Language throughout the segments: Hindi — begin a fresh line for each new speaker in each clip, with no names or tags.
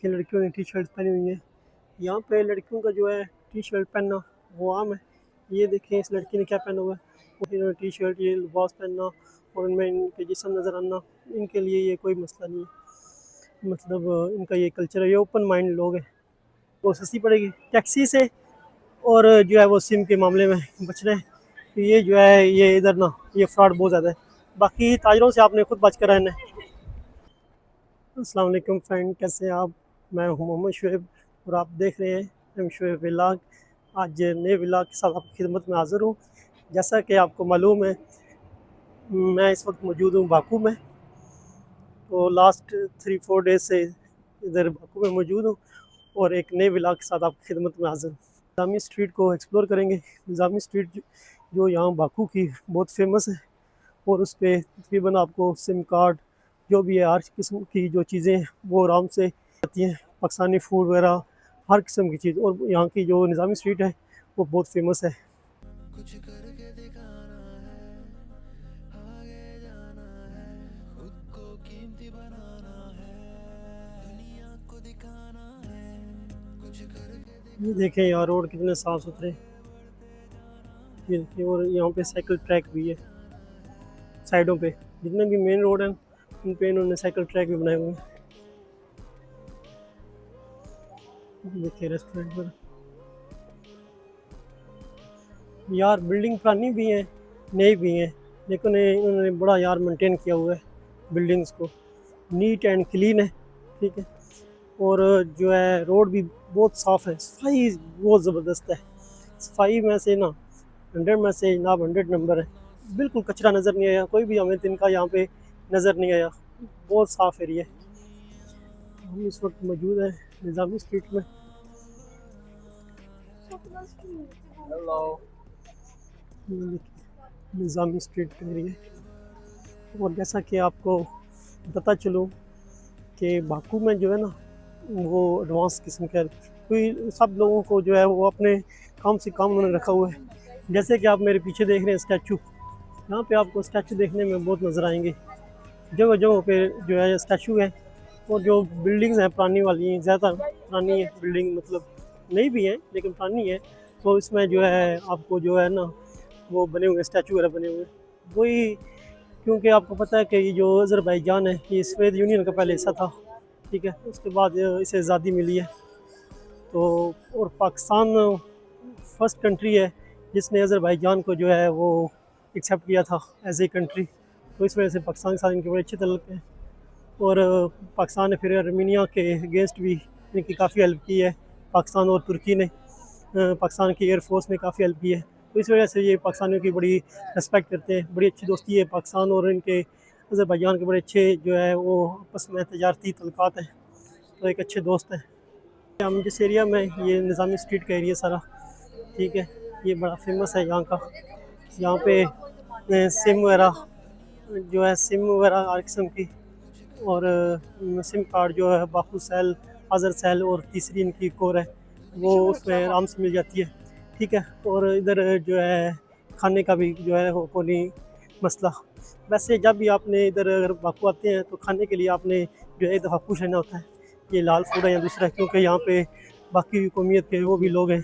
कि लड़कियों ने टी शर्ट पहनी हुई है। यहाँ पे लड़कियों का जो है टी शर्ट पहनना वो आम है। ये देखें इस लड़की ने क्या पहना हुआ है, इन्होंने टी शर्ट ये लिबास पहनना और उनमें इनके जिस्म नज़र आना, इनके लिए ये कोई मसला नहीं है। मतलब इनका ये कल्चर है, ये ओपन माइंड लोग हैं। वो सस्ती पड़ेगी टैक्सी से और जो है वो सिम के मामले में बच रहे हैं। तो ये जो है ये इधर ना ये फ्रॉड बहुत ज़्यादा है। बाकी ताजरों से आपने खुद बच कर रहना है। अस्सलाम वालेकुम फ्रेंड, कैसे हैं आप? मैं हूं मोहम्मद शुएब और आप देख रहे हैं एम शुएब व्लॉग। आज नए व्लॉग के साथ आपकी खिदमत में हाज़िर हूँ। जैसा कि आपको मालूम है, मैं इस वक्त मौजूद हूँ बाकू में। तो लास्ट 3-4 डेज से इधर बाकू में मौजूद हूँ और एक नए व्लॉग के साथ आपकी खिदमत में हाज़िर हूँ। निज़ामी स्ट्रीट को एक्सप्लोर करेंगे। निज़ामी स्ट्रीट जो यहाँ बाकू की बहुत फेमस है और उस पर तकरीबन आपको सिम कार्ड जो भी है हर किस्म की जो चीज़ें हैं वो आराम से आती हैं। पाकिस्तानी फूड वगैरह हर किस्म की चीज़, और यहाँ की जो निज़ामी स्ट्रीट है वो बहुत फेमस है।
कुछ करके दिखाना है, आगे जाना है, खुद को कीमती बनाना है, दुनिया को दिखाना है, कुछ करके
ये देखें यार रोड कितने साफ़ सुथरे, ये देखिए। और यहाँ पे साइकिल ट्रैक भी है साइडों पे, जितने भी मेन रोड हैं उन पे इन्होंने साइकिल ट्रैक भी बनाए हुए हैं। ये देखिए रेस्टोरेंट पर यार बिल्डिंग पुरानी भी है नई भी है, लेकिन इन्होंने बड़ा यार मेंटेन किया हुआ है बिल्डिंग्स को, नीट एंड क्लीन है। ठीक है। और जो है रोड भी बहुत साफ़ है, सफाई बहुत ज़बरदस्त है। सफाई में से ना 100 में से जनाब 100 नंबर है। बिल्कुल कचरा नज़र नहीं आया, कोई भी हमें तिनका यहाँ पे नज़र नहीं आया। बहुत साफ़ एरिया है। हम इस वक्त मौजूद हैं निज़ामी स्ट्रीट में। ये देखिए निज़ामी स्ट्रीट का एरिया। और जैसा कि आपको पता चलूँ कि बाकू में जो है ना वो एडवांस किस्म का, कोई सब लोगों को जो है वो अपने काम से काम उन्होंने रखा हुआ है। जैसे कि आप मेरे पीछे देख रहे हैं स्टैचू, यहाँ पे आपको स्टैचू देखने में बहुत नज़र आएंगे। जगह जगह पे जो है स्टैचू है। और जो बिल्डिंग्स हैं पुरानी वाली हैं, ज़्यादा पुरानी है बिल्डिंग, मतलब नई भी है लेकिन पुरानी है। तो इसमें जो है आपको जो है ना वो बने हुए स्टैचू वगैरह बने हुए वही, क्योंकि आपको पता है कि ये जो अज़रबैजान है ये सोवियत यूनियन का पहले हिस्सा था। ठीक है। उसके बाद इसे आज़ादी मिली है। तो और पाकिस्तान फर्स्ट कंट्री है जिसने अज़रबैजान को जो है वो एक्सेप्ट किया था एज ए कंट्री। तो इस वजह से पाकिस्तान के साथ इनके बड़े अच्छे तल्लुक़ हैं। और पाकिस्तान ने फिर आर्मीनिया के अगेंस्ट भी इनकी काफ़ी हेल्प की है। पाकिस्तान और तुर्की ने, पाकिस्तान की एयरफोर्स ने काफ़ी हेल्प की है। तो इस वजह से ये पाकिस्तानियों की बड़ी रिस्पेक्ट करते हैं। बड़ी अच्छी दोस्ती है पाकिस्तान और इनके अज़रबैजान के, बड़े अच्छे जो है वो आपस में तजारती तल्लुक़ात हैं। तो एक अच्छे दोस्त हैं। हम जिस एरिया में, ये निज़ामी स्ट्रीट का एरिया सारा, ठीक है, ये बड़ा फेमस है यहाँ का। यहाँ पे सिम वगैरह जो है सिम वगैरह हर किस्म की, और सिम कार्ड जो है बाकू सेल, अज़र सेल और तीसरी इनकी कोर है वो उसमें आराम से मिल जाती है। ठीक है। और इधर जो है खाने का भी जो है वो कोई मसला। वैसे जब भी आपने इधर अगर बाकू आते हैं तो खाने के लिए आपने जो है एक दफ़ा पूछ लेना होता है ये लाल फूड है या दूसरा है, क्योंकि यहाँ पे बाकी कौमियत के वो भी लोग हैं,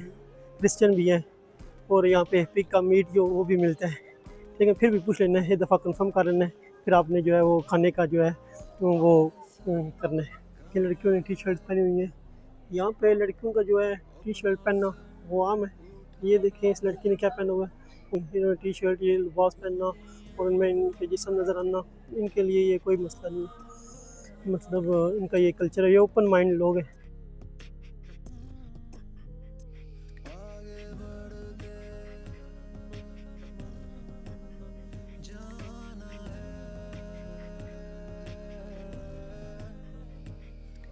क्रिश्चियन भी हैं, और यहाँ पे पिग का मीट जो वो भी मिलता है। लेकिन फिर भी पूछ लेना है, एक दफ़ा कंफर्म कर लेना है, फिर आपने जो है वो खाने का जो है वो करना है। कि लड़कियों ने टी शर्ट पहनी हुई है। यहाँ पे लड़कियों का जो है टी शर्ट पहनना वो आम है। ये देखें इस लड़की ने क्या पहना हुआ है, इन्होंने टी शर्ट ये लिबास पहनना और उनमें इनके जिस्म नज़र आना, इनके लिए ये कोई मसला नहीं है। मतलब इनका ये कल्चर है, ये ओपन माइंड लोग हैं।
आगे बढ़ते जाना है,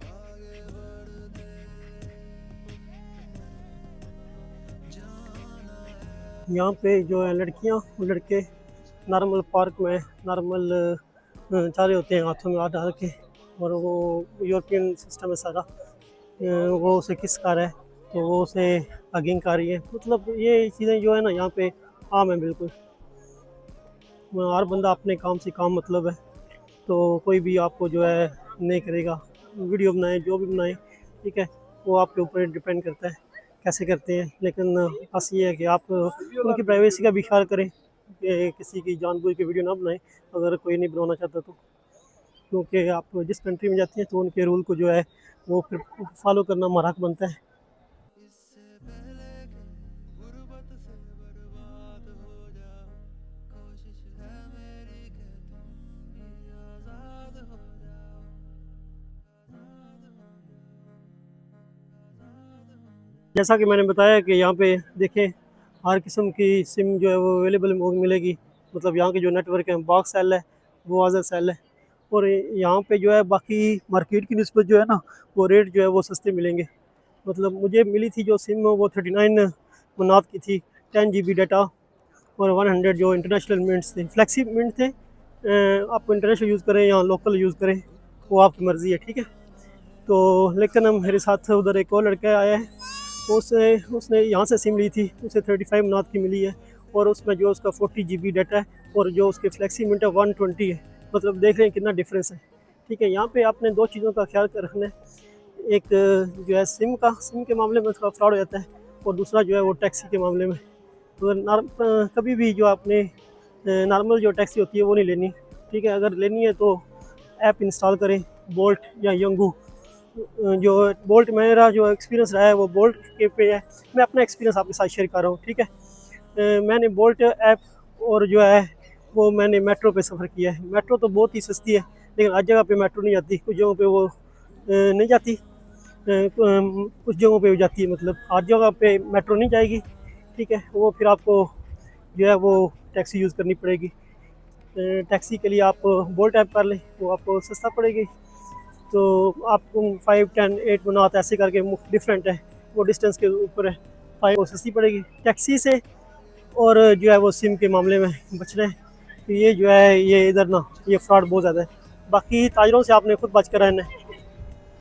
आगे बढ़ते जाना है।
यहाँ पे जो है लड़कियाँ और लड़के नॉर्मल पार्क में नॉर्मल चाह रहे होते हैं हाथों में हाथ डाल के, और वो यूरोपियन सिस्टम है सारा। वो उसे किस कर है तो वो उसे हगिंग कर रही है। मतलब ये चीज़ें जो है ना यहाँ पे आम है बिल्कुल। हर बंदा अपने काम से काम मतलब है, तो कोई भी आपको जो है नहीं करेगा। वीडियो बनाए जो भी बनाए ठीक है, वो आपके ऊपर डिपेंड करता है कैसे करते हैं। लेकिन बस ये है कि आप उनकी प्राइवेसी का भी ख्याल करें कि किसी की जानबूझ के वीडियो ना बनाएं अगर कोई नहीं बनाना चाहता तो, क्योंकि आप जिस कंट्री में जाते हैं तो उनके रूल को जो है वो फिर फॉलो करना हमारा हक बनता है।
इससे पहले कि गुर्बत से बर्बाद हो जाओ, कोशिश है मेरी कि तुम भी आजाद हो जाओ, आजाद हो जाओ।
जैसा कि मैंने बताया कि यहाँ पे देखें हर किस्म की सिम जो है वो अवेलेबल मिलेगी। मतलब यहाँ के जो नेटवर्क है बॉक्स सेल है, वो वाज़र सेल है, और यहाँ पे जो है बाकी मार्केट की निस्बत जो है ना वो रेट जो है वो सस्ते मिलेंगे। मतलब मुझे मिली थी जो सिम वो 39 मनात की थी, 10 GB डाटा और 100 जो इंटरनेशनल मिनट्स थे, फ्लेक्सी मिनट थे। आप इंटरनेशनल यूज़ करें या लोकल यूज़ करें वो आपकी मर्ज़ी है, ठीक है। तो लेकिन हम मेरे साथ उधर एक और लड़का आया है, उसने उसने यहाँ से सिम ली थी, उसे 35 मनात की मिली है, और उसमें जो उसका 40 GB डाटा है और जो उसके फ्लेक्सी मिनट है 120 है। मतलब देख रहे हैं कितना डिफरेंस है, ठीक है। यहाँ पे आपने दो चीज़ों का ख्याल रखना है, एक जो है सिम के मामले में थोड़ा फ्रॉड हो जाता है, और दूसरा जो है वो टैक्सी के मामले में। तो कभी भी जो आपने नॉर्मल जो टैक्सी होती है वो नहीं लेनी, ठीक है। अगर लेनी है तो ऐप इंस्टॉल करें, बोल्ट या यंगू। जो बोल्ट मेरा जो एक्सपीरियंस रहा है वो बोल्ट के पे है, मैं अपना एक्सपीरियंस आपके साथ शेयर कर रहा हूँ, ठीक है। मैंने बोल्ट ऐप और जो है वो मैंने मेट्रो पे सफ़र किया है। मेट्रो तो बहुत ही सस्ती है, लेकिन हर जगह पे मेट्रो नहीं जाती, कुछ जगहों पे वो नहीं जाती, कुछ जगहों पे जाती है। मतलब हर जगह पे मेट्रो नहीं जाएगी, ठीक है। वो फिर आपको जो है वो टैक्सी यूज़ करनी पड़ेगी। टैक्सी के लिए आप बोल्ट ऐप कर लें, वो आपको सस्ता पड़ेगी। तो आपको 5, 10, 8 बनात ऐसे करके डिफरेंट है, वो डिस्टेंस के ऊपर है। 5 वो सस्ती पड़ेगी टैक्सी से, और जो है वो सिम के मामले में बचना है। तो ये जो है ये इधर ना ये फ्रॉड बहुत ज़्यादा है। बाकी ताजरों से आपने खुद बच कर रहना है।